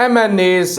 MNAs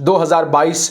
2022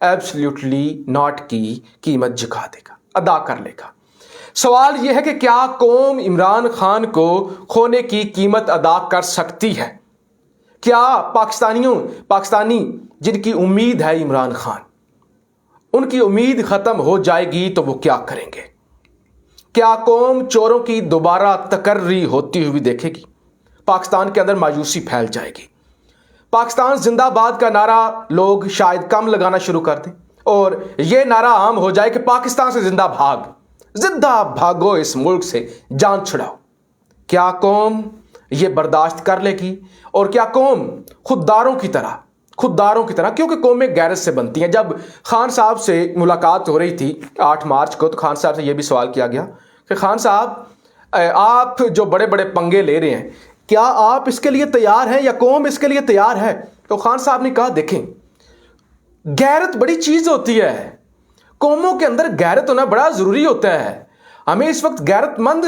absolutely not کی قیمت جھکا دے گا، ادا کر لے گا۔ سوال یہ ہے کہ کیا قوم عمران خان کو کھونے کی قیمت ادا کر سکتی ہے؟ کیا پاکستانی جن کی امید ہے عمران خان، ان کی امید ختم ہو جائے گی تو وہ کیا کریں گے؟ کیا قوم چوروں کی دوبارہ تکرری ہوتی ہوئی دیکھے گی؟ پاکستان کے اندر مایوسی پھیل جائے گی۔ پاکستان زندہ باد کا نعرہ لوگ شاید کم لگانا شروع کر دیں اور یہ نعرہ عام ہو جائے کہ پاکستان سے زندہ بھاگو، اس ملک سے جان چھڑاؤ۔ کیا قوم یہ برداشت کر لے گی؟ اور کیا قوم خودداروں کی طرح کیونکہ قومیں غیرت سے بنتی ہیں۔ جب خان صاحب سے ملاقات ہو رہی تھی 8 مارچ کو، تو خان صاحب سے یہ بھی سوال کیا گیا کہ خان صاحب آپ جو بڑے بڑے پنگے لے رہے ہیں، کیا آپ اس کے لیے تیار ہیں یا قوم اس کے لیے تیار ہے؟ تو خان صاحب نے کہا دیکھیں، غیرت بڑی چیز ہوتی ہے، قوموں کے اندر غیرت ہونا بڑا ضروری ہوتا ہے۔ ہمیں اس وقت غیرت مند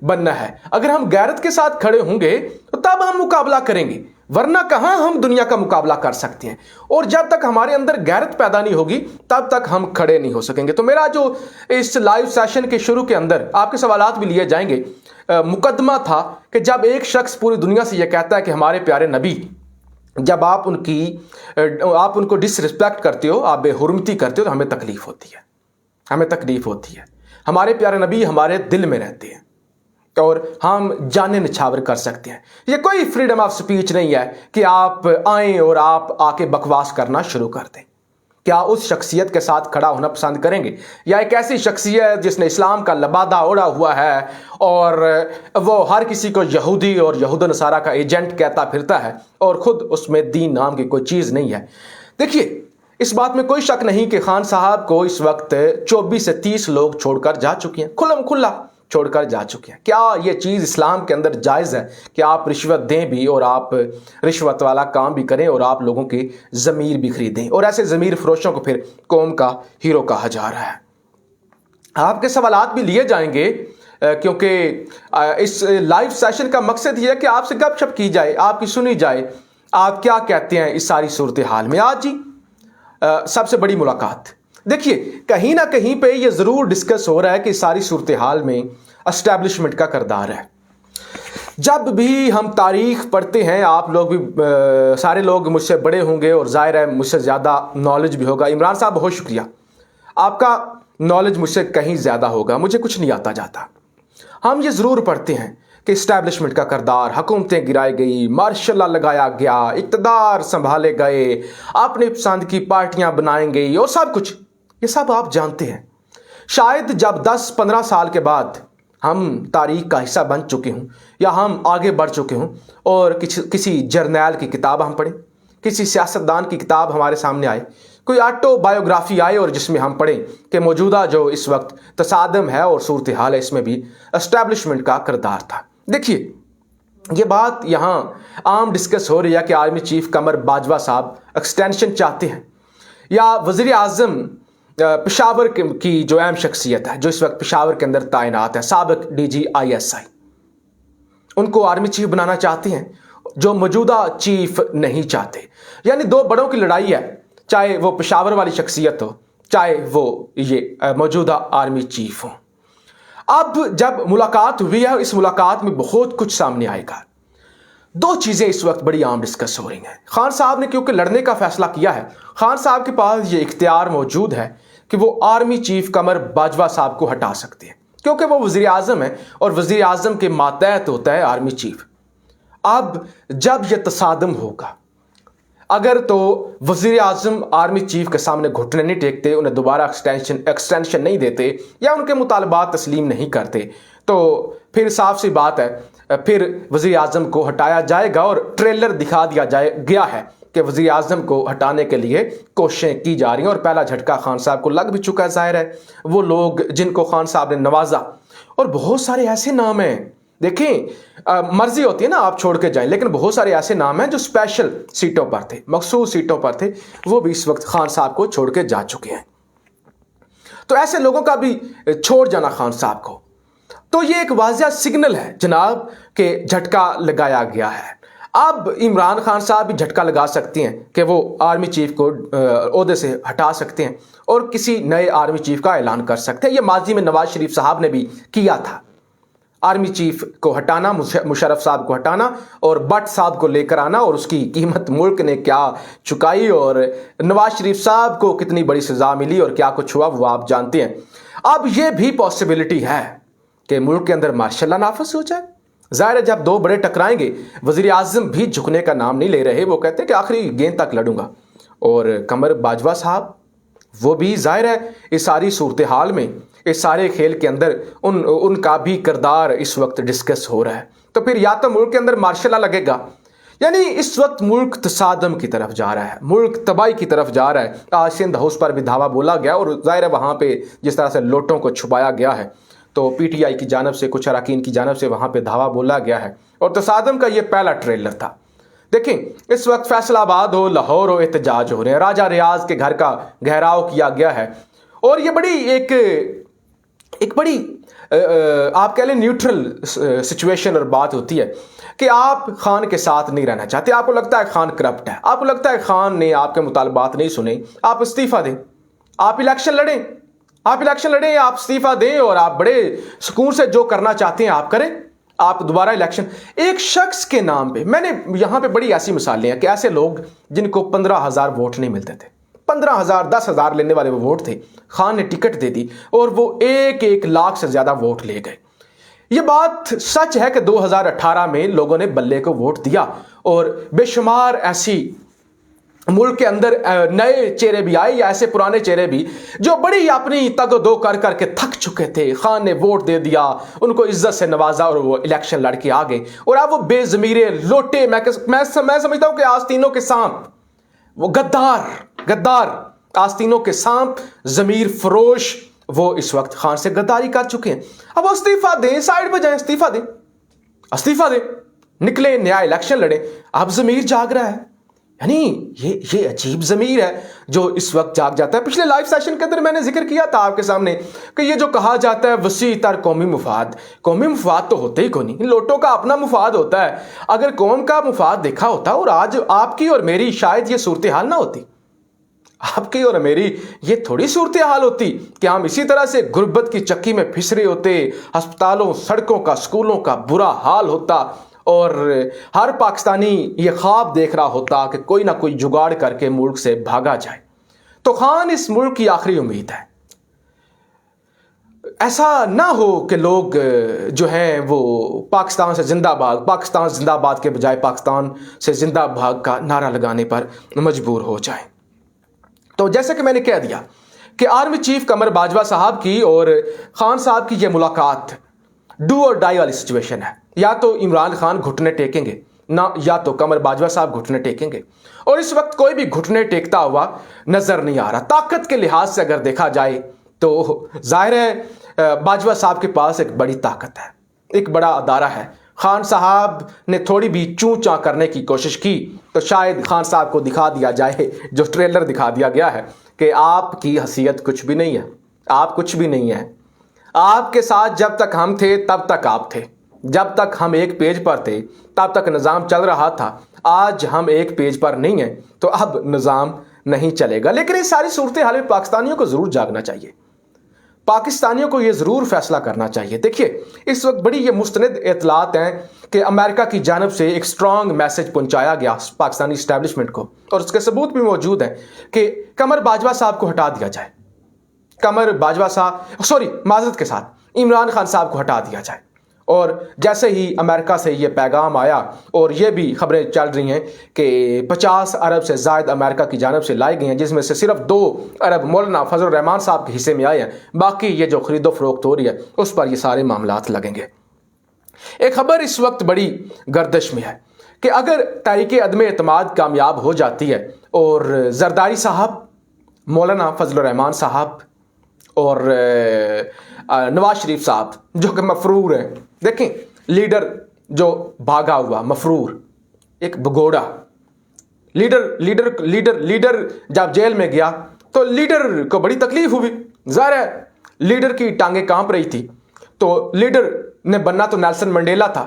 بننا ہے۔ اگر ہم غیرت کے ساتھ کھڑے ہوں گے تو تب ہم مقابلہ کریں گے، ورنہ کہاں ہم دنیا کا مقابلہ کر سکتے ہیں۔ اور جب تک ہمارے اندر غیرت پیدا نہیں ہوگی تب تک ہم کھڑے نہیں ہو سکیں گے۔ تو میرا جو اس لائیو سیشن کے شروع کے اندر آپ کے سوالات بھی لیے جائیں گے، مقدمہ تھا کہ جب ایک شخص پوری دنیا سے یہ کہتا ہے کہ ہمارے پیارے نبی، جب آپ ان کو ڈس رسپیکٹ کرتے ہو، آپ بے حرمتی کرتے ہو، تو ہمیں تکلیف ہوتی ہے۔ ہمارے پیارے نبی ہمارے دل میں رہتے ہیں اور ہم جانیں نچھاور کر سکتے ہیں۔ یہ کوئی فریڈم آف سپیچ نہیں ہے کہ آپ آئیں اور آپ آ کے بکواس کرنا شروع کر دیں۔ کیا اس شخصیت کے ساتھ کھڑا ہونا پسند کریں گے، یا ایک ایسی شخصیت جس نے اسلام کا لبادہ اوڑھا ہوا ہے اور وہ ہر کسی کو یہودی اور یہود و نصارہ کا ایجنٹ کہتا پھرتا ہے اور خود اس میں دین نام کی کوئی چیز نہیں ہے؟ دیکھیے، اس بات میں کوئی شک نہیں کہ خان صاحب کو اس وقت 24 سے 30 لوگ چھوڑ کر جا چکے ہیں، کھلا چھوڑ کر جا چکے ہیں۔ کیا یہ چیز اسلام کے اندر جائز ہے کہ آپ رشوت دیں بھی اور آپ رشوت والا کام بھی کریں اور آپ لوگوں کی ضمیر بھی خریدیں، اور ایسے ضمیر فروشوں کو پھر قوم کا ہیرو کہا جا رہا ہے؟ آپ کے سوالات بھی لیے جائیں گے، کیونکہ اس لائیو سیشن کا مقصد یہ ہے کہ آپ سے گپ شپ کی جائے، آپ کی سنی جائے، آپ کیا کہتے ہیں اس ساری صورتحال میں۔ آج جی سب سے بڑی ملاقات، دیکھیے کہیں نہ کہیں پہ یہ ضرور ڈسکس ہو رہا ہے کہ ساری صورتحال میں اسٹیبلشمنٹ کا کردار ہے۔ جب بھی ہم تاریخ پڑھتے ہیں، آپ لوگ بھی سارے لوگ مجھ سے بڑے ہوں گے اور ظاہر ہے مجھ سے زیادہ نالج بھی ہوگا۔ عمران صاحب بہت شکریہ، آپ کا نالج مجھ سے کہیں زیادہ ہوگا، مجھے کچھ نہیں آتا جاتا۔ ہم یہ ضرور پڑھتے ہیں کہ اسٹیبلشمنٹ کا کردار، حکومتیں گرائی گئی، مارشل لا لگایا گیا، اقتدار سنبھالے گئے، اپنے پسند کی پارٹیاں بنائیں گئی اور سب کچھ، یہ سب آپ جانتے ہیں۔ شاید جب 10-15 سال کے بعد ہم تاریخ کا حصہ بن چکے ہوں یا ہم آگے بڑھ چکے ہوں اور کسی جرنیل کی کتاب ہم پڑھیں، کسی سیاستدان کی کتاب ہمارے سامنے آئے، کوئی آٹو بایوگرافی آئے اور جس میں ہم پڑھیں کہ موجودہ جو اس وقت تصادم ہے اور صورتحال ہے، اس میں بھی اسٹیبلشمنٹ کا کردار تھا۔ دیکھیے، یہ بات یہاں عام ڈسکس ہو رہی ہے کہ آرمی چیف قمر باجوہ صاحب ایکسٹینشن چاہتے ہیں، یا وزیر اعظم پشاور کی جو اہم شخصیت ہے جو اس وقت پشاور کے اندر تعینات ہے، سابق DG ISI، ان کو آرمی چیف بنانا چاہتے ہیں، جو موجودہ چیف نہیں چاہتے۔ یعنی دو بڑوں کی لڑائی ہے، چاہے وہ پشاور والی شخصیت ہو، چاہے وہ یہ موجودہ آرمی چیف ہو۔ اب جب ملاقات ہوئی ہے، اس ملاقات میں بہت کچھ سامنے آئے گا۔ دو چیزیں اس وقت بڑی عام ڈسکس ہو رہی ہیں۔ خان صاحب نے کیونکہ لڑنے کا فیصلہ کیا ہے، خان صاحب کے پاس یہ اختیار موجود ہے کہ وہ آرمی چیف قمر باجوہ صاحب کو ہٹا سکتے ہیں، کیونکہ وہ وزیر اعظم ہے اور وزیر اعظم کے ماتحت ہوتا ہے آرمی چیف۔ اب جب یہ تصادم ہوگا، اگر تو وزیر اعظم آرمی چیف کے سامنے گھٹنے نہیں ٹیکتے، انہیں دوبارہ ایکسٹینشن نہیں دیتے یا ان کے مطالبات تسلیم نہیں کرتے، تو پھر صاف سی بات ہے، پھر وزیر اعظم کو ہٹایا جائے گا اور ٹریلر دکھا دیا گیا ہے کہ وزیر اعظم کو ہٹانے کے لیے کوششیں کی جا رہی ہیں، اور پہلا جھٹکا خان صاحب کو لگ بھی چکا ہے۔ ظاہر ہے وہ لوگ جن کو خان صاحب نے نوازا، اور بہت سارے ایسے نام ہیں، دیکھیں مرضی ہوتی ہے نا آپ چھوڑ کے جائیں، لیکن بہت سارے ایسے نام ہیں جو اسپیشل سیٹوں پر تھے، مخصوص سیٹوں پر تھے، وہ بھی اس وقت خان صاحب کو چھوڑ کے جا چکے ہیں۔ تو ایسے لوگوں کا بھی چھوڑ جانا خان صاحب کو، تو یہ ایک واضح سگنل ہے جناب کہ جھٹکا لگایا گیا ہے۔ اب عمران خان صاحب بھی جھٹکا لگا سکتے ہیں کہ وہ آرمی چیف کو عہدے سے ہٹا سکتے ہیں اور کسی نئے آرمی چیف کا اعلان کر سکتے ہیں. یہ ماضی میں نواز شریف صاحب نے بھی کیا تھا. آرمی چیف کو ہٹانا، مشرف صاحب کو ہٹانا اور بٹ صاحب کو لے کر آنا، اور اس کی قیمت ملک نے کیا چکائی اور نواز شریف صاحب کو کتنی بڑی سزا ملی اور کیا کچھ ہوا وہ آپ جانتے ہیں. اب یہ بھی پاسبلٹی ہے کہ ملک کے اندر مارشل لا نافذ ہو جائے. ظاہر ہے جب دو بڑے ٹکرائیں گے، وزیر اعظم بھی جھکنے کا نام نہیں لے رہے، وہ کہتے ہیں کہ آخری گیند تک لڑوں گا. اور قمر باجوہ صاحب وہ بھی ظاہر ہے اس ساری صورتحال میں، اس سارے کھیل کے اندر ان کا بھی کردار اس وقت ڈسکس ہو رہا ہے. تو پھر یا تو ملک کے اندر مارشل لا لگے گا، یعنی اس وقت ملک تصادم کی طرف جا رہا ہے، ملک تباہی کی طرف جا رہا ہے. آج سندھ ہاؤس پر بھی دھاوا بولا گیا اور ظاہر ہے وہاں پہ جس طرح سے لوٹوں کو چھپایا گیا ہے تو پی ٹی آئی کی جانب سے، کچھ اراکین کی جانب سے وہاں پہ دھاوا بولا گیا ہے اور تصادم کا یہ پہلا ٹریلر تھا. دیکھیں اس وقت فیصل آباد ہو، لاہور ہو، احتجاج ہو رہے ہیں. راجہ ریاض کے گھر کا گھیراؤ کیا گیا ہے اور یہ بڑی ایک بڑی آپ کہہ لیں نیوٹرل سچویشن اور بات ہوتی ہے کہ آپ خان کے ساتھ نہیں رہنا چاہتے. آپ کو لگتا ہے خان کرپٹ ہے، آپ کو لگتا ہے خان نے آپ کے مطالبات نہیں سنے، آپ استعفیٰ دیں، آپ الیکشن لڑیں، آپ استعفیٰ دیں اور آپ بڑے سکون سے جو کرنا چاہتے ہیں آپ کریں. آپ دوبارہ الیکشن ایک شخص کے نام پہ، میں نے یہاں پہ بڑی ایسی مثالیں ہیں کہ ایسے لوگ جن کو 15,000 ووٹ نہیں ملتے تھے، 15,000 10,000 لینے والے وہ ووٹ تھے، خان نے ٹکٹ دے دی اور وہ 1,00,000 سے زیادہ ووٹ لے گئے. یہ بات سچ ہے کہ 2018 میں لوگوں نے بلے کو ووٹ دیا اور بے شمار ایسی ملک کے اندر نئے چہرے بھی آئے یا ایسے پرانے چہرے بھی جو بڑی اپنی تگ و دو کر کے تھک چکے تھے. خان نے ووٹ دے دیا، ان کو عزت سے نوازا اور وہ الیکشن لڑ کے آگے. اور اب وہ بے ضمیرے لوٹے، میں سمجھتا ہوں کہ آستینوں کے سانپ، وہ غدار آستینوں کے سانپ، ضمیر فروش، وہ اس وقت خان سے غداری کر چکے ہیں. اب وہ استعفیٰ دیں، سائڈ پہ جائیں، استعفیٰ دیں، نکلے نیا الیکشن لڑیں. اب ضمیر جاگ رہا ہے، یعنی یہ عجیب ضمیر ہے جو اس وقت جاگ جاتا ہے. پچھلے لائیو سیشن کے اندر میں نے ذکر کیا تھا آپ کے سامنے کہ یہ جو کہا جاتا ہے وسیع تر قومی مفاد تو ہوتے ہی کو نہیں. لوٹوں کا اپنا مفاد ہوتا ہے. اگر قوم کا مفاد دیکھا ہوتا اور آج آپ کی اور میری شاید یہ صورتحال نہ ہوتی، آپ کی اور میری یہ تھوڑی صورتحال ہوتی کہ ہم اسی طرح سے غربت کی چکی میں پھنس رہے ہوتے، ہسپتالوں، سڑکوں کا، سکولوں کا برا حال ہوتا اور ہر پاکستانی یہ خواب دیکھ رہا ہوتا کہ کوئی نہ کوئی جگاڑ کر کے ملک سے بھاگا جائے. تو خان اس ملک کی آخری امید ہے. ایسا نہ ہو کہ لوگ جو ہیں وہ پاکستان سے زندہ باد کے بجائے پاکستان سے زندہ بھاگ کا نعرہ لگانے پر مجبور ہو جائیں. تو جیسے کہ میں نے کہہ دیا کہ آرمی چیف قمر باجوہ صاحب کی اور خان صاحب کی یہ ملاقات ڈو اور ڈائی والی سچویشن ہے. یا تو عمران خان گھٹنے ٹیکیں گے نہ، یا تو قمر باجوہ صاحب گھٹنے ٹیکیں گے. اور اس وقت کوئی بھی گھٹنے ٹیکتا ہوا نظر نہیں آ رہا. طاقت کے لحاظ سے اگر دیکھا جائے تو ظاہر ہے باجوہ صاحب کے پاس ایک بڑی طاقت ہے، ایک بڑا ادارہ ہے. خان صاحب نے تھوڑی بھی چوں چاں کرنے کی کوشش کی تو شاید خان صاحب کو دکھا دیا جائے جو ٹریلر دکھا دیا گیا ہے کہ آپ کی حیثیت کچھ بھی نہیں ہے، آپ کچھ بھی نہیں ہے. آپ کے ساتھ جب تک ہم تھے تب تک آپ تھے، جب تک ہم ایک پیج پر تھے تب تک نظام چل رہا تھا. آج ہم ایک پیج پر نہیں ہیں تو اب نظام نہیں چلے گا. لیکن اس ساری صورتحال میں پاکستانیوں کو ضرور جاگنا چاہیے، پاکستانیوں کو یہ ضرور فیصلہ کرنا چاہیے. دیکھیے اس وقت بڑی یہ مستند اطلاعات ہیں کہ امریکہ کی جانب سے ایک سٹرانگ میسج پہنچایا گیا پاکستانی اسٹیبلشمنٹ کو اور اس کے ثبوت بھی موجود ہیں کہ قمر باجوہ صاحب کو ہٹا دیا جائے، معذرت کے ساتھ عمران خان صاحب کو ہٹا دیا جائے. اور جیسے ہی امریکہ سے یہ پیغام آیا اور یہ بھی خبریں چل رہی ہیں کہ 50 ارب سے زائد امریکہ کی جانب سے لائی گئی ہیں، جس میں سے صرف 2 ارب مولانا فضل الرحمان صاحب کے حصے میں آئے ہیں، باقی یہ جو خرید و فروخت ہو رہی ہے اس پر یہ سارے معاملات لگیں گے. ایک خبر اس وقت بڑی گردش میں ہے کہ اگر تحریک عدم اعتماد کامیاب ہو جاتی ہے اور زرداری صاحب، مولانا فضل الرحمان صاحب اور نواز شریف صاحب جو کہ مفرور ہیں، دیکھیں لیڈر جو بھاگا ہوا مفرور، ایک بگوڑا لیڈر جب جیل میں گیا تو لیڈر کو بڑی تکلیف ہوئی. ظاہر ہے لیڈر کی ٹانگیں کانپ رہی تھی. تو لیڈر نے بننا تو نیلسن منڈیلا تھا،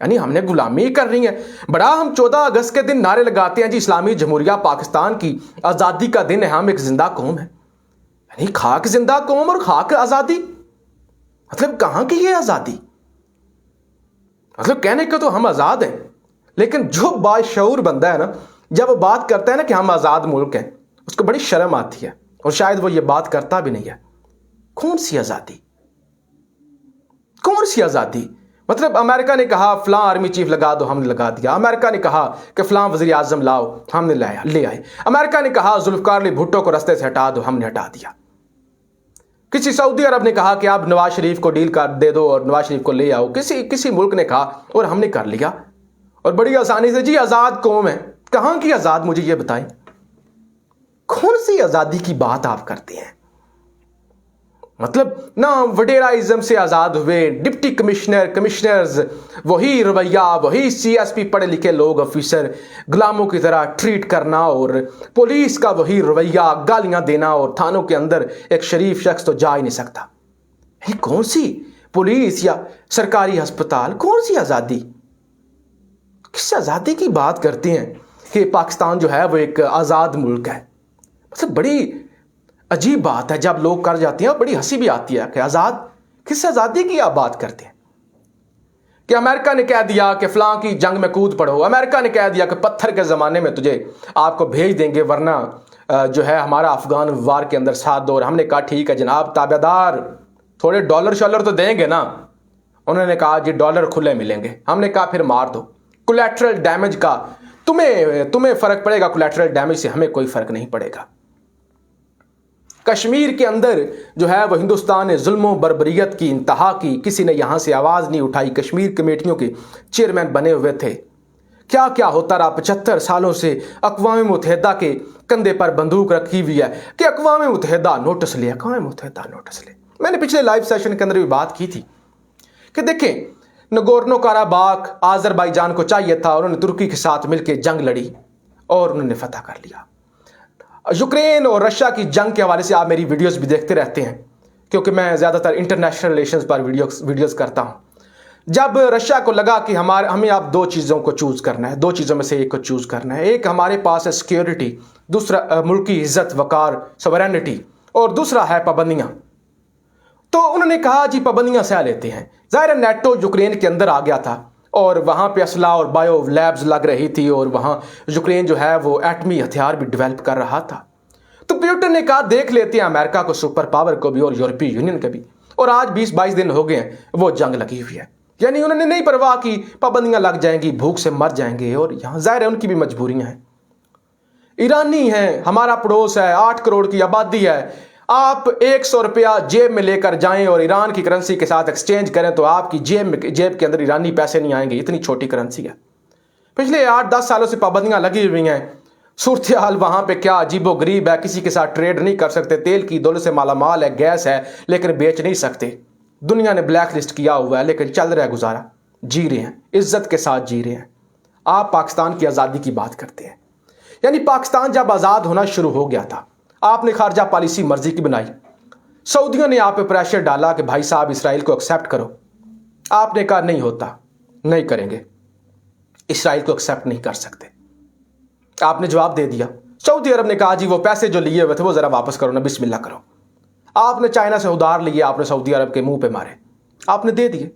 یعنی ہم نے غلامی کر رہی ہے. بڑا ہم 14 اگست کے دن نعرے لگاتے ہیں جی اسلامی جمہوریہ پاکستان کی آزادی کا دن ہے, ہم ایک زندہ قوم ہے. یعنی خاک زندہ قوم اور خاک آزادی, مطلب کہاں کی یہ آزادی؟ مطلب کہنے کو تو ہم آزاد ہیں, لیکن جو باشعور بندہ ہے نا, جب وہ بات کرتا ہے نا کہ ہم آزاد ملک ہیں, اس کو بڑی شرم آتی ہے, اور شاید وہ یہ بات کرتا بھی نہیں ہے. کون سی آزادی؟ کون سی آزادی؟ مطلب امریکہ نے کہا فلاں آرمی چیف لگا دو, ہم نے لگا دیا. امریکہ نے کہا کہ فلاں وزیر اعظم لاؤ, ہم نے لے آئے. امریکہ نے کہا ذوالفقار علی بھٹو کو رستے سے ہٹا دو, ہم نے ہٹا دیا. کسی سعودی عرب نے کہا کہ آپ نواز شریف کو ڈیل کر دے دو اور نواز شریف کو لے آؤ. کسی ملک نے کہا اور ہم نے کر لیا, اور بڑی آسانی سے. جی آزاد قوم ہے. کہاں کی آزاد؟ مجھے یہ بتائیں, کون سی آزادی کی بات آپ کرتے ہیں؟ مطلب نہ وڈیرائزم سے آزاد ہوئے, ڈپٹی کمشنرز وہی رویہ, وہی CSP پڑھے لکھے لوگ, آفیسر غلاموں کی طرح ٹریٹ کرنا, اور پولیس کا وہی رویہ, گالیاں دینا, اور تھانوں کے اندر ایک شریف شخص تو جا ہی نہیں سکتا. یہ کون سی پولیس یا سرکاری ہسپتال؟ کون سی آزادی؟ کس آزادی کی بات کرتے ہیں کہ پاکستان جو ہے وہ ایک آزاد ملک ہے؟ مطلب بڑی عجیب بات ہے جب لوگ کر جاتے ہیں, اور بڑی ہنسی بھی آتی ہے کہ آزاد, کس آزادی کی آپ بات کرتے ہیں؟ کہ امریکہ نے کہہ دیا کہ فلاں کی جنگ میں کود پڑو, امریکہ نے کہہ دیا کہ پتھر کے زمانے میں تجھے آپ کو بھیج دیں گے, ورنہ جو ہے ہمارا افغان وار کے اندر ساتھ دو. اور ہم نے کہا ٹھیک ہے جناب تابع دار, تھوڑے ڈالر شالر تو دیں گے نا. انہوں نے کہا جی ڈالر کھلے ملیں گے. ہم نے کہا پھر مار دو. کولیٹرل ڈیمیج کا تمہیں فرق پڑے گا, کولیٹرل ڈیمیج سے ہمیں کوئی فرق نہیں پڑے گا. کشمیر کے اندر جو ہے وہ ہندوستان نے ظلم و بربریت کی انتہا کی, کسی نے یہاں سے آواز نہیں اٹھائی. کشمیر کمیٹیوں کے چیئرمین بنے ہوئے تھے. کیا کیا ہوتا رہا 75 سالوں سے. اقوام متحدہ کے کندھے پر بندوق رکھی ہوئی ہے کہ اقوام متحدہ نوٹس لے, اقوام متحدہ نوٹس لے. میں نے پچھلے لائیو سیشن کے اندر بھی بات کی تھی کہ دیکھیں نگورنو کاراباخ آذربائیجان کو چاہیے تھا, انہوں نے ترکی کے ساتھ مل کے جنگ لڑی اور انہوں نے فتح کر لیا. یوکرین اور رشیا کی جنگ کے حوالے سے آپ میری ویڈیوز بھی دیکھتے رہتے ہیں, کیونکہ میں زیادہ تر انٹرنیشنل ریلیشنز پر ویڈیوز کرتا ہوں. جب رشیا کو لگا کہ ہمیں آپ 2 چیزوں کو چوز کرنا ہے, 2 چیزوں میں سے ایک کو چوز کرنا ہے, ایک ہمارے پاس ہے سیکیورٹی, دوسرا ملکی عزت وقار سورینٹی, اور دوسرا ہے پابندیاں. تو انہوں نے کہا جی پابندیاں سہ لیتے ہیں. ظاہر نیٹو یوکرین کے اندر آ گیا تھا, اور وہاں پہ اسلحہ اور بایو لیبز لگ رہی تھی, اور وہاں یوکرین جو ہے وہ ایٹمی ہتھیار بھی ڈیولپ کر رہا تھا. تو پیوٹن نے کہا دیکھ لیتے ہیں امریکہ کو, سپر پاور کو بھی اور یورپی یونین کو بھی. اور آج 20-22 دن ہو گئے ہیں وہ جنگ لگی ہوئی ہے. یعنی انہوں نے نہیں پرواہ کی, پابندیاں لگ جائیں گی, بھوک سے مر جائیں گے. اور یہاں ظاہر ہے ان کی بھی مجبوریاں ہیں. ایرانی ہیں, ہمارا پڑوس ہے, 8 کروڑ کی آبادی ہے. آپ 100 روپیہ جیب میں لے کر جائیں اور ایران کی کرنسی کے ساتھ ایکسچینج کریں تو آپ کی جیب کے اندر ایرانی پیسے نہیں آئیں گے. اتنی چھوٹی کرنسی ہے. پچھلے 8-10 سالوں سے پابندیاں لگی ہوئی ہیں. صورتحال وہاں پہ کیا عجیب و غریب ہے, کسی کے ساتھ ٹریڈ نہیں کر سکتے. تیل کی دولت سے مالا مال ہے, گیس ہے, لیکن بیچ نہیں سکتے. دنیا نے بلیک لسٹ کیا ہوا ہے, لیکن چل رہا ہے گزارا, جی رہے ہیں, عزت کے ساتھ جی رہے ہیں. آپ پاکستان کی آزادی کی بات کرتے ہیں. یعنی پاکستان جب آزاد ہونا شروع ہو گیا تھا, آپ نے خارجہ پالیسی مرضی کی بنائی. سعودیوں نے آپ پہ پریشر ڈالا کہ بھائی صاحب اسرائیل کو ایکسیپٹ کرو. آپ نے کہا نہیں ہوتا, نہیں کریں گے, اسرائیل کو ایکسیپٹ نہیں کر سکتے. آپ نے جواب دے دیا. سعودی عرب نے کہا جی وہ پیسے جو لیے ہوئے تھے وہ ذرا واپس کرو نا, بسم اللہ کرو. آپ نے چائنا سے ادھار لیے, آپ نے سعودی عرب کے منہ پہ مارے, آپ نے دے دیے.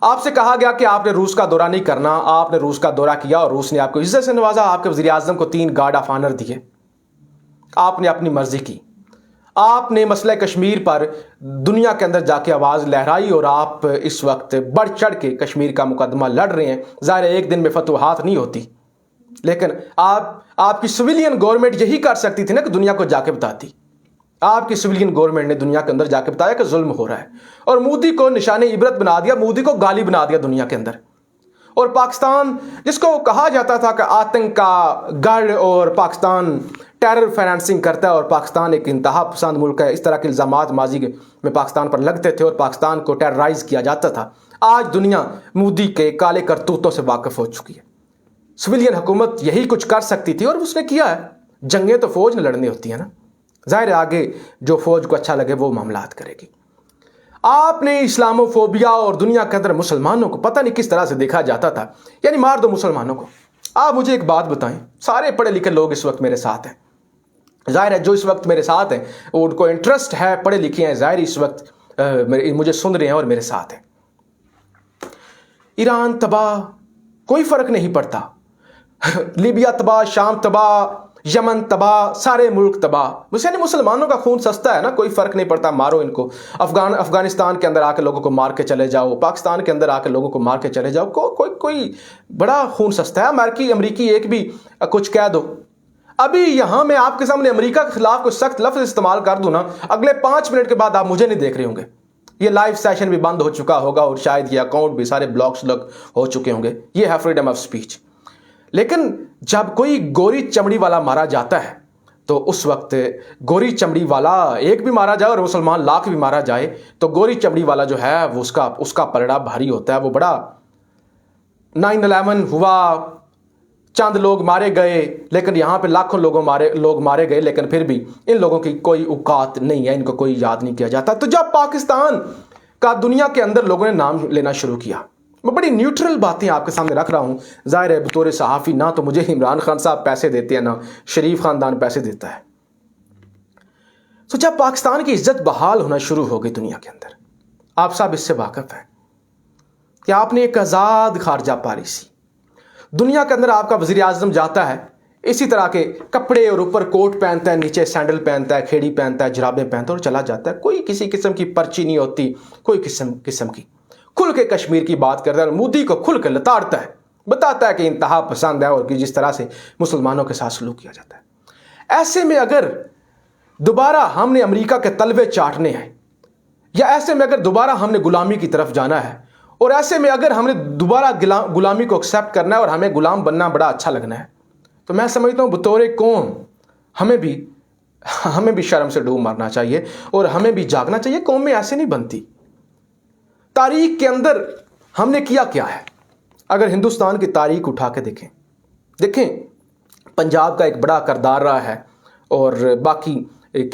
آپ سے کہا گیا کہ آپ نے روس کا دورہ نہیں کرنا, آپ نے روس کا دورہ کیا اور روس نے آپ کو عزت سے نوازا. آپ کے وزیر اعظم کو 3 گارڈ آف آنر دیے. آپ نے اپنی مرضی کی. آپ نے مسئلہ کشمیر پر دنیا کے اندر جا کے آواز لہرائی, اور آپ اس وقت بڑھ چڑھ کے کشمیر کا مقدمہ لڑ رہے ہیں. ظاہر ایک دن میں فتوحات نہیں ہوتی, لیکن آپ کی سویلین گورنمنٹ یہی کر سکتی تھی نا کہ دنیا کو جا کے بتاتی. آپ کی سویلین گورنمنٹ نے دنیا کے اندر جا کے بتایا کہ ظلم ہو رہا ہے, اور مودی کو نشان عبرت بنا دیا, مودی کو گالی بنا دیا دنیا کے اندر. اور پاکستان جس کو کہا جاتا تھا کہ آتنک کا گڑھ اور پاکستان ٹیرر فائنانسنگ کرتا ہے اور پاکستان ایک انتہا پسند ملک ہے, اس طرح کے الزامات ماضی میں پاکستان پر لگتے تھے اور پاکستان کو ٹیررائز کیا جاتا تھا. آج دنیا مودی کے کالے کرتوتوں سے واقف ہو چکی ہے. سویلین حکومت یہی کچھ کر سکتی تھی اور اس نے کیا ہے. جنگیں تو فوج نے لڑنی ہوتی ہیں نا, ظاہر ہے آگے جو فوج کو اچھا لگے وہ معاملات کرے گی. آپ نے اسلاموفوبیا اور دنیا کے اندر مسلمانوں کو پتہ نہیں کس طرح سے دیکھا جاتا تھا، یعنی مار دو مسلمانوں کو۔ آپ مجھے ایک بات بتائیں، سارے پڑھے لکھے لوگ اس وقت میرے ساتھ ہیں، ظاہر ہے جو اس وقت میرے ساتھ ہیں ان کو انٹرسٹ ہے، پڑھے لکھے ہیں، ظاہر اس وقت مجھے سن رہے ہیں اور میرے ساتھ ہیں۔ ایران تباہ، کوئی فرق نہیں پڑتا، لیبیا تباہ، شام تباہ، یمن تباہ، سارے ملک تباہ، یعنی مسلمانوں کا خون سستا ہے نا، کوئی فرق نہیں پڑتا، مارو ان کو۔ افغانستان کے اندر آ کے لوگوں کو مار کے چلے جاؤ، پاکستان کے اندر آ کے لوگوں کو مار کے چلے جاؤ، کوئی بڑا خون سستا ہے۔ امریکی ایک بھی کچھ کہہ دو، ابھی یہاں میں آپ کے سامنے امریکہ کے خلاف کوئی سخت لفظ استعمال کر دوں نا، اگلے 5 منٹ کے بعد آپ مجھے نہیں دیکھ رہے ہوں گے، یہ لائیو سیشن بھی بند ہو چکا ہوگا اور شاید یہ اکاؤنٹ بھی سارے بلاکس ہو چکے ہوں گے۔ یہ ہے فریڈم آف سپیچ۔ لیکن جب کوئی گوری چمڑی والا مارا جاتا ہے تو اس وقت گوری چمڑی والا ایک بھی مارا جائے اور مسلمان لاکھ بھی مارا جائے تو گوری چمڑی والا جو ہے وہ اس کا پلڑا بھاری ہوتا ہے۔ وہ بڑا 9/11 ہوا، چند لوگ مارے گئے، لیکن یہاں پہ لاکھوں لوگ مارے گئے، لیکن پھر بھی ان لوگوں کی کوئی اوقات نہیں ہے، ان کو کوئی یاد نہیں کیا جاتا۔ تو جب پاکستان کا دنیا کے اندر لوگوں نے نام لینا شروع کیا، میں بڑی نیوٹرل باتیں آپ کے سامنے رکھ رہا ہوں، ظاہر ہے بطور صحافی نہ تو مجھے عمران خان صاحب پیسے دیتے ہیں، نہ شریف خاندان پیسے دیتا ہے۔ تو جب پاکستان کی عزت بحال ہونا شروع ہو گئی دنیا کے اندر، آپ صاحب اس سے واقف ہیں کہ آپ نے ایک آزاد خارجہ پالیسی، دنیا کے اندر آپ کا وزیر اعظم جاتا ہے اسی طرح کے کپڑے اور اوپر کوٹ پہنتا ہے، نیچے سینڈل پہنتا ہے، کھیڑی پہنتا ہے، جرابیں پہنتا ہے اور چلا جاتا ہے، کوئی کسی قسم کی پرچی نہیں ہوتی، کوئی قسم کی، کھل کے کشمیر کی بات کرتا ہے اور مودی کو کھل کے لتاڑتا ہے، بتاتا ہے کہ انتہا پسند ہے اور کہ جس طرح سے مسلمانوں کے ساتھ سلوک کیا جاتا ہے۔ ایسے میں اگر دوبارہ ہم نے امریکہ کے تلوے چاٹنے ہیں، یا ایسے میں اگر دوبارہ ہم نے غلامی کی طرف جانا ہے، اور ایسے میں اگر ہم نے دوبارہ غلامی کو ایکسیپٹ کرنا ہے اور ہمیں غلام بننا بڑا اچھا لگنا ہے، تو میں سمجھتا ہوں بطور قوم ہمیں بھی شرم سے ڈوب مارنا چاہیے اور ہمیں بھی جاگنا چاہیے۔ قومیں ایسے نہیں بنتی۔ تاریخ کے اندر ہم نے کیا ہے؟ اگر ہندوستان کی تاریخ اٹھا کے دیکھیں پنجاب کا ایک بڑا کردار رہا ہے اور باقی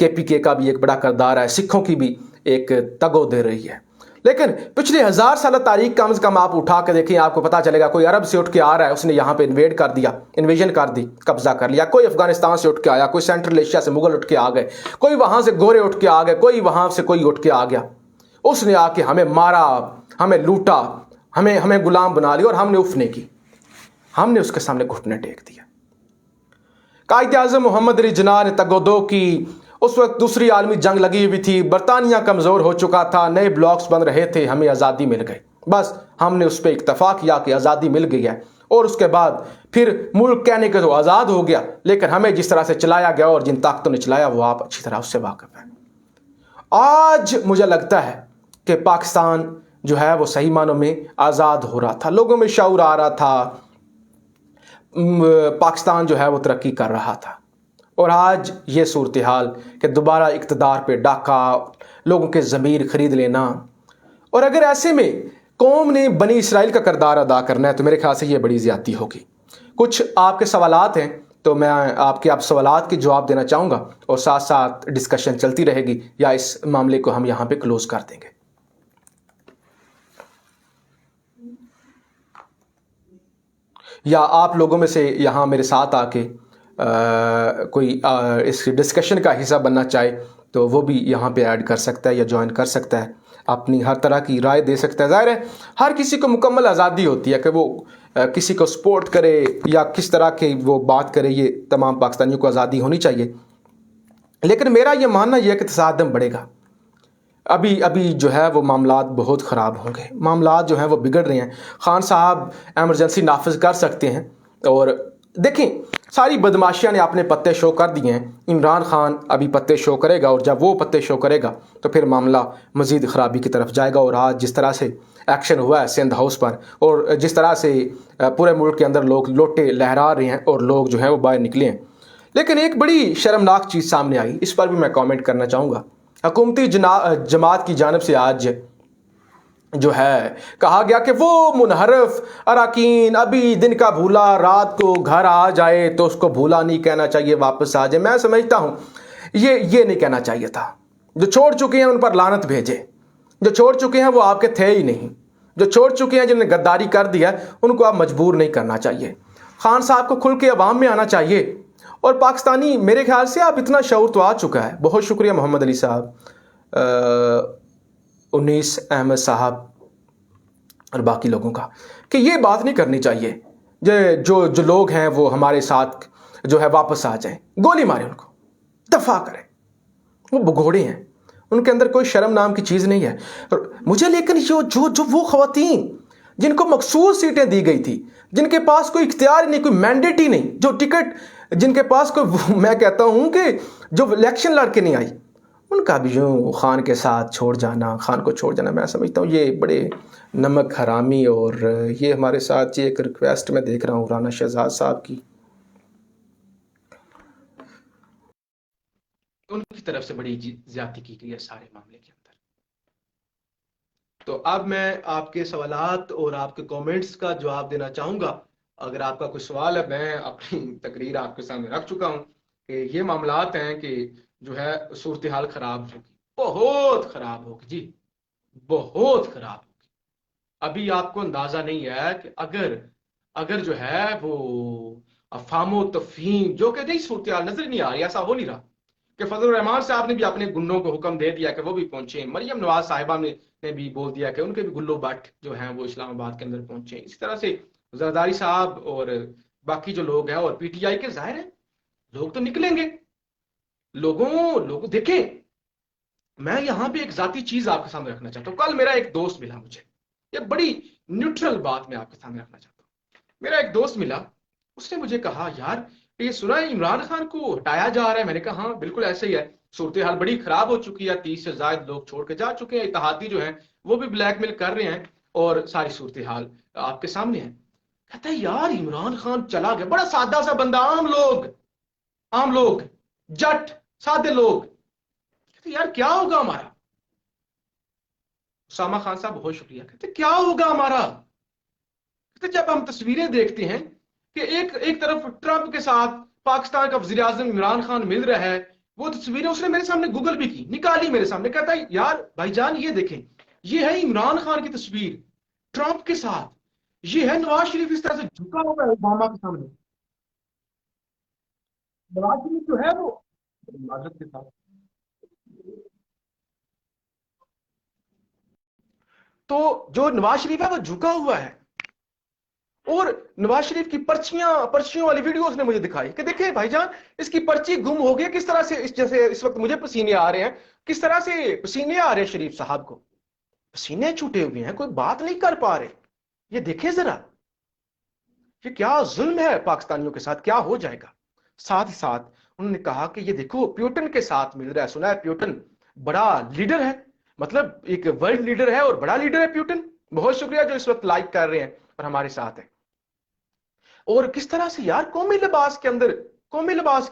KPK کا بھی ایک بڑا کردار ہے، سکھوں کی بھی ایک تگو دے رہی ہے، لیکن پچھلے 1000 سالہ تاریخ کم از کم آپ اٹھا کے دیکھیں، آپ کو پتا چلے گا کوئی عرب سے اٹھ کے آ رہا ہے، اس نے یہاں پہ انویژن کر دی، قبضہ کر لیا، کوئی افغانستان سے اٹھ کے آیا، کوئی سینٹرل ایشیا سے مغل اٹھ کے آ گئے، کوئی وہاں سے گورے اٹھ کے آ گئے، کوئی وہاں سے کوئی اٹھ کے آ گیا، اس نے آ کے ہمیں مارا، ہمیں لوٹا، ہمیں غلام بنا لیا اور ہم نے اف کی، ہم نے اس کے سامنے گھٹنے ٹیک دیا۔ قائد اعظم محمد علی جناح نے تگودو کی، اس وقت دوسری عالمی جنگ لگی ہوئی تھی، برطانیہ کمزور ہو چکا تھا، نئے بلاکس بن رہے تھے، ہمیں آزادی مل گئی، بس ہم نے اس پہ اکتفا کیا کہ آزادی مل گئی ہے، اور اس کے بعد پھر ملک کہنے کے تو آزاد ہو گیا، لیکن ہمیں جس طرح سے چلایا گیا اور جن طاقتوں نے چلایا وہ آپ اچھی طرح اس سے واقف ہیں۔ آج مجھے لگتا ہے کہ پاکستان جو ہے وہ صحیح معنوں میں آزاد ہو رہا تھا، لوگوں میں شعور آ رہا تھا، پاکستان جو ہے وہ ترقی کر رہا تھا، اور آج یہ صورتحال کہ دوبارہ اقتدار پہ ڈاکہ، لوگوں کے ضمیر خرید لینا، اور اگر ایسے میں قوم نے بنی اسرائیل کا کردار ادا کرنا ہے تو میرے خیال سے یہ بڑی زیادتی ہوگی۔ کچھ آپ کے سوالات ہیں تو میں آپ کے سوالات کے جواب دینا چاہوں گا اور ساتھ ساتھ ڈسکشن چلتی رہے گی، یا اس معاملے کو ہم یہاں پہ کلوز کر دیں گے۔ یا آپ لوگوں میں سے یہاں میرے ساتھ آ کے کوئی اس ڈسکشن کا حصہ بننا چاہے تو وہ بھی یہاں پہ ایڈ کر سکتا ہے یا جوائن کر سکتا ہے، اپنی ہر طرح کی رائے دے سکتا ہے۔ ظاہر ہے ہر کسی کو مکمل آزادی ہوتی ہے کہ وہ کسی کو سپورٹ کرے یا کس طرح کی وہ بات کرے، یہ تمام پاکستانیوں کو آزادی ہونی چاہیے، لیکن میرا یہ ماننا یہ ہے کہ تصادم بڑھے گا۔ ابھی جو ہے وہ معاملات بہت خراب ہوں گے، معاملات جو ہیں وہ بگڑ رہے ہیں۔ خان صاحب ایمرجنسی نافذ کر سکتے ہیں، اور دیکھیں ساری بدماشیاں نے اپنے پتے شو کر دیے ہیں، عمران خان ابھی پتے شو کرے گا، اور جب وہ پتے شو کرے گا تو پھر معاملہ مزید خرابی کی طرف جائے گا۔ اور آج جس طرح سے ایکشن ہوا ہے سندھ ہاؤس پر، اور جس طرح سے پورے ملک کے اندر لوگ لوٹے لہرا رہے ہیں اور لوگ جو ہیں وہ باہر نکلے ہیں، لیکن ایک بڑی شرمناک چیز سامنے آئی، اس پر بھی میں کامنٹ کرنا چاہوں گا۔ حکومتی جماعت کی جانب سے آج جو ہے کہا گیا کہ وہ منحرف اراکین ابھی دن کا بھولا رات کو گھر آ جائے تو اس کو بھولا نہیں کہنا چاہیے، واپس آ جائے۔ میں سمجھتا ہوں یہ نہیں کہنا چاہیے تھا، جو چھوڑ چکے ہیں ان پر لعنت بھیجے، جو چھوڑ چکے ہیں وہ آپ کے تھے ہی نہیں. جو چھوڑ چکے ہیں، جنہوں نے غداری کر دیا، ان کو آپ مجبور نہیں کرنا چاہیے. خان صاحب کو کھل کے عوام میں آنا چاہیے. اور پاکستانی، میرے خیال سے آپ اتنا شعور تو آ چکا ہے. بہت شکریہ محمد علی صاحب، انیس احمد صاحب اور باقی لوگوں کا، کہ یہ بات نہیں کرنی چاہیے. جو لوگ ہیں وہ ہمارے ساتھ جو ہے واپس آ جائیں. گولی ماریں، ان کو دفاع کریں. وہ بگوڑے ہیں، ان کے اندر کوئی شرم نام کی چیز نہیں ہے. مجھے لیکن جو وہ خواتین جن کو مخصوص سیٹیں دی گئی تھی، جن کے پاس کوئی اختیار ہی نہیں، کوئی مینڈیٹ ہی نہیں، جو ٹکٹ جن کے پاس کوئی، میں کہتا ہوں کہ جو الیکشن لڑ کے نہیں آئی، ان کا بھی یوں خان کے ساتھ چھوڑ جانا، خان کو چھوڑ جانا، میں سمجھتا ہوں یہ بڑے نمک حرامی. اور یہ ہمارے ساتھ یہ ایک ریکویسٹ میں دیکھ رہا ہوں رانا شہزاد صاحب کی، ان کی طرف سے بڑی زیادتی کی گئی ہے سارے معاملے کے اندر. تو اب میں آپ کے سوالات اور آپ کے کومنٹس کا جواب دینا چاہوں گا. اگر آپ کا کوئی سوال ہے، میں اپنی تقریر آپ کے سامنے رکھ چکا ہوں کہ یہ معاملات ہیں کہ جو ہے صورتحال خراب ہوگی، بہت خراب ہوگی جی، بہت خراب ہوگی. ابھی آپ کو اندازہ نہیں ہے کہ اگر جو ہے وہ افہام و تفہیم جو کہ نہیں، صورتحال نظر نہیں آ رہی، ایسا ہو نہیں رہا کہ فضل الرحمان صاحب نے بھی اپنے گنوں کو حکم دے دیا کہ وہ بھی پہنچے، مریم نواز صاحبہ نے بھی بول دیا کہ ان کے بھی گلو بٹ جو ہیں وہ اسلام آباد کے اندر پہنچے. اسی طرح سے زرداری صاحب اور باقی جو لوگ ہیں، اور پی ٹی آئی کے ظاہر ہیں لوگ تو نکلیں گے. لوگوں دیکھیں، میں یہاں پہ ایک ذاتی چیز آپ کے سامنے رکھنا چاہتا ہوں. کل میرا ایک دوست ملا مجھے، یہ بڑی نیوٹرل بات میں آپ کے سامنے رکھنا چاہتا ہوں. میرا ایک دوست ملا، اس نے مجھے کہا یار یہ سنا ہے عمران خان کو ہٹایا جا رہا ہے. میں نے کہا ہاں بالکل ایسے ہی ہے، صورتحال بڑی خراب ہو چکی ہے، 30 سے زائد لوگ چھوڑ کے جا چکے ہیں، اتحادی جو ہیں وہ بھی بلیک میل کر رہے ہیں، اور ساری صورتحال آپ کے سامنے ہے. کہتا ہے یار عمران خان چلا گیا، بڑا سادہ سا بندہ، عام لوگ جٹ سادے لوگ. کہتے یار کیا ہوگا ہمارا؟ اسامہ خان صاحب بہت شکریہ. کہتے کیا ہوگا ہمارا؟ کہتے جب ہم تصویریں دیکھتے ہیں کہ ایک طرف ٹرمپ کے ساتھ پاکستان کا وزیر اعظم عمران خان مل رہا ہے، وہ تصویریں اس نے میرے سامنے گوگل بھی کی، نکالی میرے سامنے. کہتا ہے یار بھائی جان یہ دیکھیں، یہ ہے عمران خان کی تصویر ٹرمپ کے ساتھ، یہ ہے نواز شریف اس طرح سے جھکا ہوا ہے اوباما کے سامنے. نواز شریف جو ہے وہ معذرت کے ساتھ، تو جو نواز شریف ہے وہ جھکا ہوا ہے. اور نواز شریف کی پرچیوں والی ویڈیوز نے مجھے دکھائی کہ دیکھیں بھائی جان اس کی پرچی گم ہو گئی. کس طرح سے جیسے اس وقت مجھے پسینے آ رہے ہیں، کس طرح سے پسینے آ رہے ہیں شریف صاحب کو، پسینے چھوٹے ہوئے ہیں، کوئی بات نہیں کر پا رہے. یہ دیکھیں ذرا، یہ کیا ظلم ہے پاکستانیوں کے ساتھ، کیا ہو جائے گا. ساتھ ہی ساتھ انہوں نے کہا کہ یہ دیکھو پیوٹن کے ساتھ مل رہا ہے. سنا ہے پیوٹن بڑا لیڈر ہے، مطلب ایک ورلڈ لیڈر ہے اور بڑا لیڈر ہے پیوٹن. بہت شکریہ جو اس وقت لائک کر رہے ہیں اور ہمارے ساتھ ہیں. اور کس طرح سے یار قومی لباس کے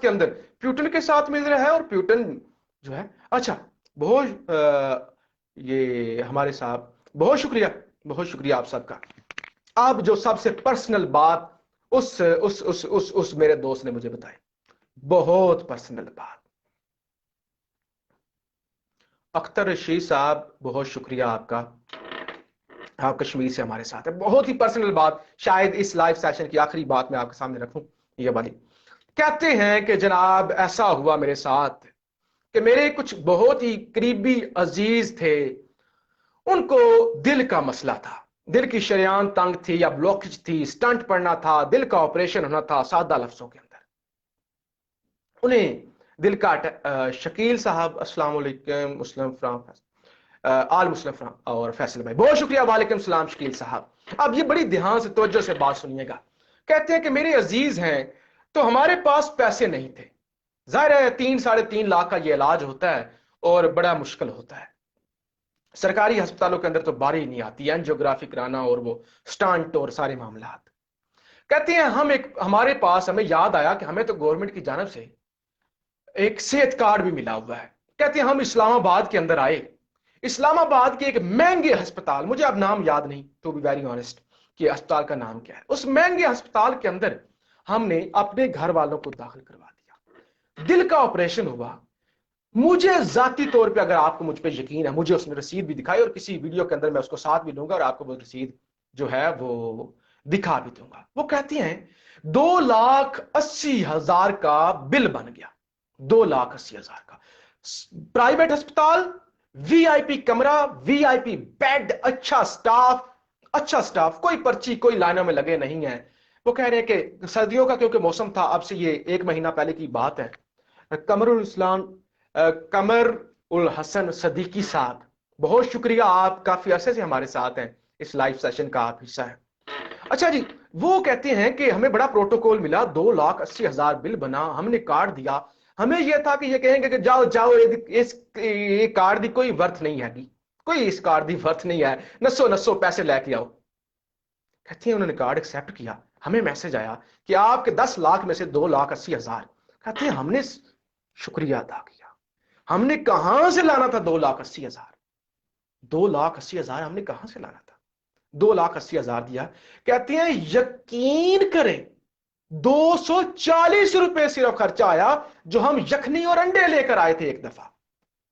اندر پیوٹن کے ساتھ مل رہا ہے، اور پیوٹن جو ہے اچھا بہت یہ ہمارے صاحب بہت شکریہ آپ سب کا. اب جو سب سے پرسنل بات اس میرے دوست نے مجھے بتائی، بہت پرسنل بات. اختر رشید صاحب بہت شکریہ آپ کا، آپ کشمیر سے ہمارے ساتھ ہے. بہت ہی پرسنل بات، شاید اس لائیو سیشن کی آخری بات میں آپ کے سامنے رکھوں یہ والی. کہتے ہیں کہ جناب ایسا ہوا میرے ساتھ کہ میرے کچھ بہت ہی قریبی عزیز تھے، ان کو دل کا مسئلہ تھا، دل کی شریان تنگ تھی یا بلوکج تھی، سٹنٹ پڑنا تھا، دل کا آپریشن ہونا تھا. سادہ لفظوں کے اندر انہیں دل کا شکیل صاحب السلام علیکم، Muslim from all Muslim from اور فیصل بھائی بہت شکریہ، وعلیکم السلام شکیل صاحب. اب یہ بڑی دھیان سے توجہ سے بات سنیے گا. کہتے ہیں کہ میرے عزیز ہیں تو ہمارے پاس پیسے نہیں تھے. ظاہر ہے 3-3.5 لاکھ کا یہ علاج ہوتا ہے اور بڑا مشکل ہوتا ہے. سرکاری ہسپتالوں کے اندر تو باری نہیں آتی، اینجیوگرافی کرانا اور وہ سٹانٹ اور سارے معاملات. کہتے ہیں ہمارے پاس ہمیں یاد آیا کہ ہمیں تو گورنمنٹ کی جانب سے ایک صحت کارڈ بھی ملا ہوا ہے. کہتے ہیں ہم اسلام آباد کے اندر آئے، اسلام آباد کے ایک مہنگے ہسپتال، مجھے اب نام یاد نہیں ٹو بی ویری آنےسٹ کہ ہسپتال کا نام کیا ہے، اس مہنگے ہسپتال کے اندر ہم نے اپنے گھر والوں کو داخل کروا دیا. دل کا آپریشن ہوا، مجھے ذاتی طور پہ اگر آپ کو مجھ پہ یقین ہے، مجھے اس نے رسید بھی دکھائی، اور کسی ویڈیو کے اندر میں اس کو ساتھ بھی لوں گا اور آپ کو وہ رسید جو ہے وہ دکھا بھی دوں گا۔ وہ کہتی ہیں 2,80,000 کا بل بن گیا، 2,80,000 کا، پرائیویٹ ہسپتال، وی آئی پی کمرہ، وی آئی پی بیڈ، اچھا سٹاف، کوئی پرچی کوئی لائنوں میں لگے نہیں ہے۔ وہ کہہ رہے ہیں کہ سردیوں کا کیونکہ موسم تھا، اب سے یہ 1 مہینہ پہلے کی بات ہے، قمر الاسلام قمر الحسن صدیقی صاحب، بہت شکریہ، آپ کافی عرصے سے ہمارے ساتھ ہیں، اس لائیو سیشن کا آپ حصہ ہیں۔ اچھا جی، وہ کہتے ہیں کہ ہمیں بڑا پروٹوکول ملا، 2,80,000 بل بنا، ہم نے کارڈ دیا، ہمیں یہ تھا کہ یہ کہیں گے کہ جاؤ جاؤ، یہ کارڈ دی کوئی ورتھ نہیں ہے گی، کوئی اس کارڈ دی ورتھ نہیں ہے، نسو نسو پیسے لے کے آؤ۔ کہتی ہیں انہوں نے کارڈ ایکسپٹ کیا، ہمیں میسج آیا کہ آپ کے 10 لاکھ میں سے 2,80,000۔ کہتے ہیں ہم نے شکریہ ادا کیا، ہم نے کہاں سے لانا تھا 2,80,000؟ 2,80,000 ہم نے کہاں سے لانا تھا؟ 2,80,000 دیا۔ کہتی ہیں یقین کریں 240 روپے صرف خرچہ آیا، جو ہم یخنی اور انڈے لے کر آئے تھے ایک دفعہ،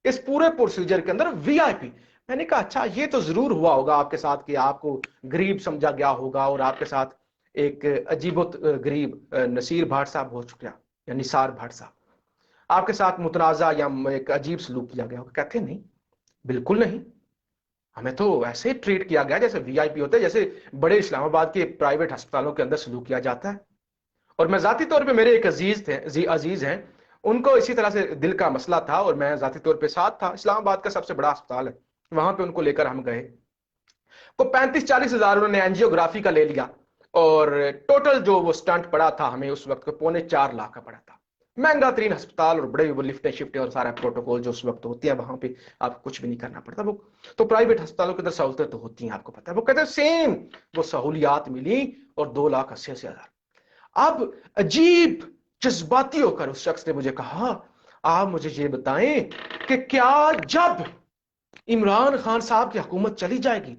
اس پورے پروسیجر کے اندر وی آئی پی۔ میں نے کہا اچھا یہ تو ضرور ہوا ہوگا آپ کے ساتھ کہ آپ کو غریب سمجھا گیا ہوگا، اور آپ کے ساتھ ایک عجیب و غریب نصیر بھاٹ صاحب، بہت شکریہ، یا نثار بھاٹ صاحب، آپ کے ساتھ متنازع یا ایک عجیب سلوک کیا گیا ہوگا۔ کہتے ہیں نہیں، بالکل نہیں، ہمیں تو ایسے ٹریٹ کیا گیا جیسے وی آئی پی ہوتا ہے، جیسے بڑے اسلام آباد کے پرائیویٹ ہسپتالوں کے اندر سلوک کیا جاتا ہے۔ اور میں ذاتی طور پہ، میرے ایک عزیز ہیں، ان کو اسی طرح سے دل کا مسئلہ تھا، اور میں ذاتی طور پہ ساتھ تھا، اسلام آباد کا سب سے بڑا اسپتال ہے، وہاں پہ ان کو لے کر ہم گئے، کو 35-40 ہزار انہوں نے اینجیوگرافی کا لے لیا، اور ٹوٹل جو وہ سٹنٹ پڑا تھا ہمیں اس وقت کو 3.25 لاکھ کا پڑا تھا۔ مہنگا ترین ہسپتال، اور بڑے وہ لفٹیں شفٹیں اور سارا پروٹوکول جو اس وقت ہوتی ہے وہاں پہ، آپ کچھ بھی نہیں کرنا پڑتا۔ وہ تو پرائیویٹ ہسپتالوں کے اندر سہولتیں تو ہوتی ہیں، آپ کو پتا ہے، وہ کہتے ہیں سیم وہ سہولیات ملی، اور 2,80,000۔ اب عجیب جذباتی ہو کر اس شخص نے مجھے کہا آپ مجھے یہ بتائیں کہ کیا جب عمران خان صاحب کی حکومت چلی جائے گی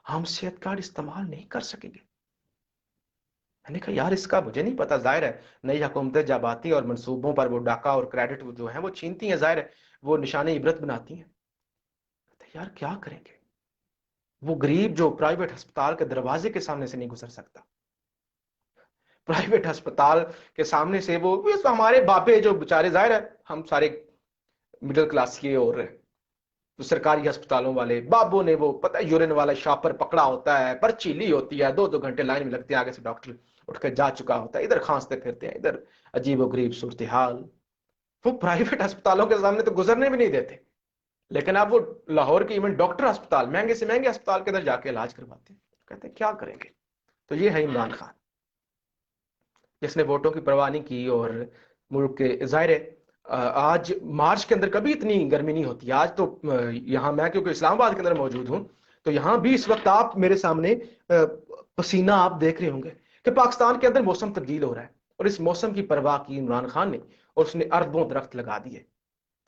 ہم صحت کارڈ استعمال نہیں کر سکیں گے؟ میں نے کہا یار اس کا مجھے نہیں پتا، ظاہر ہے نئی حکومتیں جب آتی ہیں اور منصوبوں پر وہ ڈاکہ اور کریڈٹ جو ہیں وہ چھینتی ہیں، ظاہر ہے وہ نشان عبرت بناتی ہیں۔ یار کیا کریں گے؟ وہ غریب جو پرائیویٹ ہسپتال کے دروازے کے سامنے سے نہیں گزر سکتا، پرائیویٹ ہسپتال کے سامنے سے وہ ہمارے باپے جو بےچارے، ظاہر ہے ہم سارے مڈل کلاس کے، اور سرکاری ہسپتالوں والے بابوں نے وہ پتہ یورین والا شاپر پکڑا ہوتا ہے، پرچی لی ہوتی ہے، 2 گھنٹے لائن میں لگتے ہیں، آگے سے ڈاکٹر اٹھ کے جا چکا ہوتا ہے، ادھر کھانستے پھرتے ہیں، ادھر عجیب و غریب صورتحال، وہ پرائیویٹ ہسپتالوں کے سامنے تو گزرنے بھی نہیں دیتے۔ لیکن اب وہ لاہور کے ایون ڈاکٹر ہسپتال، مہنگے سے مہنگے ہسپتال کے اندر جا کے علاج کرواتے ہیں، کہتے ہیں کیا کریں گے؟ تو یہ ہے عمران خان، جس نے ووٹوں کی پرواہ نہیں کی، اور ملک کے ظاہر ہے آج مارچ کے اندر کبھی اتنی گرمی نہیں ہوتی، آج تو یہاں میں کیونکہ اسلام آباد کے اندر موجود ہوں تو یہاں بھی اس وقت آپ میرے سامنے پسینہ آپ دیکھ رہے ہوں گے کہ پاکستان کے اندر موسم تبدیل ہو رہا ہے، اور اس موسم کی پرواہ کی عمران خان نے، اور اس نے اربوں درخت لگا دیے۔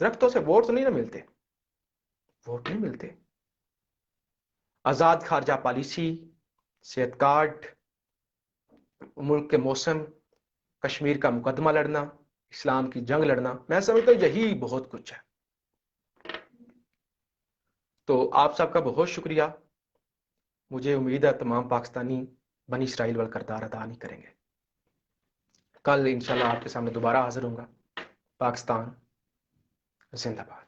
درختوں سے ووٹ تو نہیں نہ ملتے، ووٹ نہیں ملتے۔ آزاد خارجہ پالیسی، صحت کارڈ، ملک کے موسم، کشمیر کا مقدمہ لڑنا، اسلام کی جنگ لڑنا، میں سمجھتا ہوں یہی بہت کچھ ہے۔ تو آپ سب کا بہت شکریہ، مجھے امید ہے تمام پاکستانی بنی اسرائیل والا کردار ادا نہیں کریں گے۔ کل انشاءاللہ آپ کے سامنے دوبارہ حاضر ہوں گا۔ پاکستان زندہ باد۔